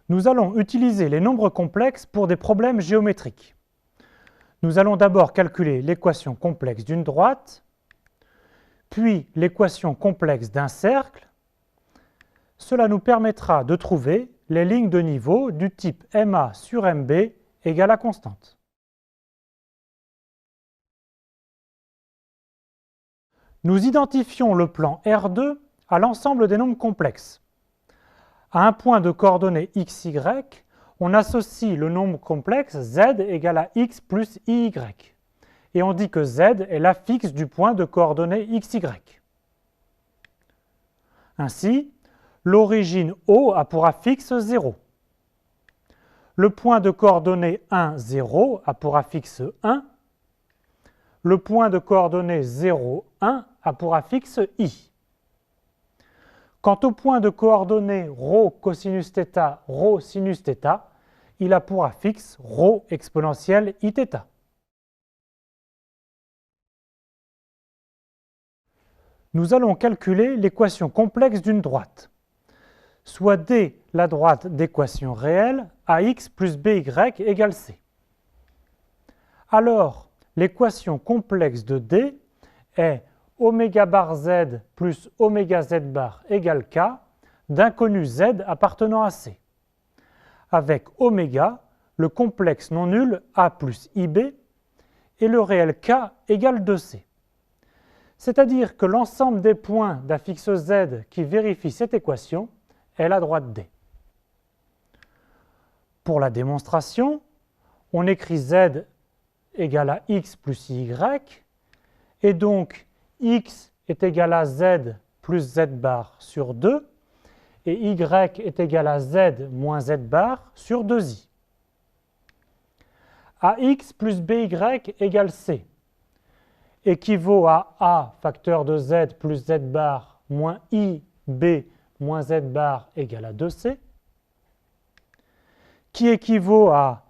Nous allons utiliser les nombres complexes pour des problèmes géométriques. Nous allons d'abord calculer l'équation complexe d'une droite, puis l'équation complexe d'un cercle. Cela nous permettra de trouver les lignes de niveau du type MA sur MB égale à constante. Nous identifions le plan R2 à l'ensemble des nombres complexes. À un point de coordonnées xy, on associe le nombre complexe z égale à x plus iy. Et on dit que z est l'affixe du point de coordonnées xy. Ainsi, l'origine O a pour affixe 0. Le point de coordonnées 1, 0 a pour affixe 1. Le point de coordonnées 0, 1 a pour affixe i. Quant au point de coordonnées ρ cosinus θ, ρ sinus θ, il a pour affixe ρ exponentielle iθ. Nous allons calculer l'équation complexe d'une droite. Soit D la droite d'équation réelle, ax plus by égale c. Alors, l'équation complexe de D est oméga bar z plus oméga z bar égale k d'inconnu z appartenant à C. Avec oméga, le complexe non nul a plus ib et le réel k égale 2c. C'est-à-dire que l'ensemble des points d'affixe z qui vérifient cette équation est la droite D. Pour la démonstration, on écrit z égale à x plus y, et donc x est égal à z plus z bar sur 2, et y est égal à z moins z bar sur 2i. Ax plus by égale c équivaut à a facteur de z plus z bar moins ib moins z bar égale à 2c, qui équivaut à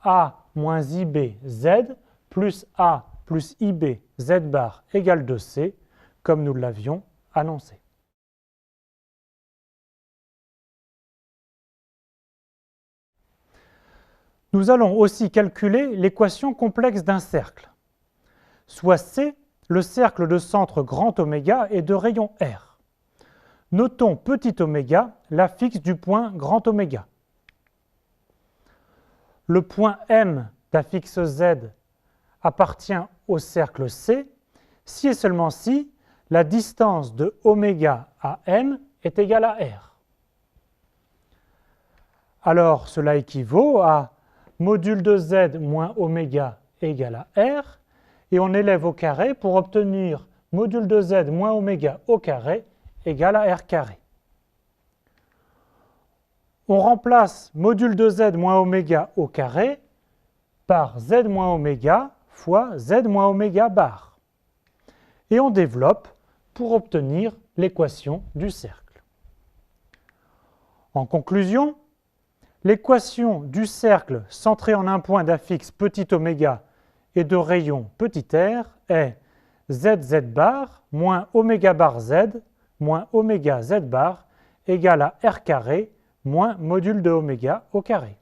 a moins ib z plus a plus ib z bar égale 2c, comme nous l'avions annoncé. Nous allons aussi calculer l'équation complexe d'un cercle. Soit C, le cercle de centre grand oméga et de rayon R. Notons petit oméga, l'affixe du point grand oméga. Le point M d'affixe Z appartient au cercle C, si et seulement si la distance de oméga à M est égale à R. Alors cela équivaut à module de Z moins oméga égale à R, et on élève au carré pour obtenir module de Z moins oméga au carré égale à R carré. On remplace module de Z moins oméga au carré par Z moins oméga fois Z moins oméga bar. Et on développe pour obtenir l'équation du cercle. En conclusion, l'équation du cercle centré en un point d'affixe petit oméga et de rayon petit r est zz bar moins oméga bar z moins oméga z bar égale à r carré moins module de oméga au carré.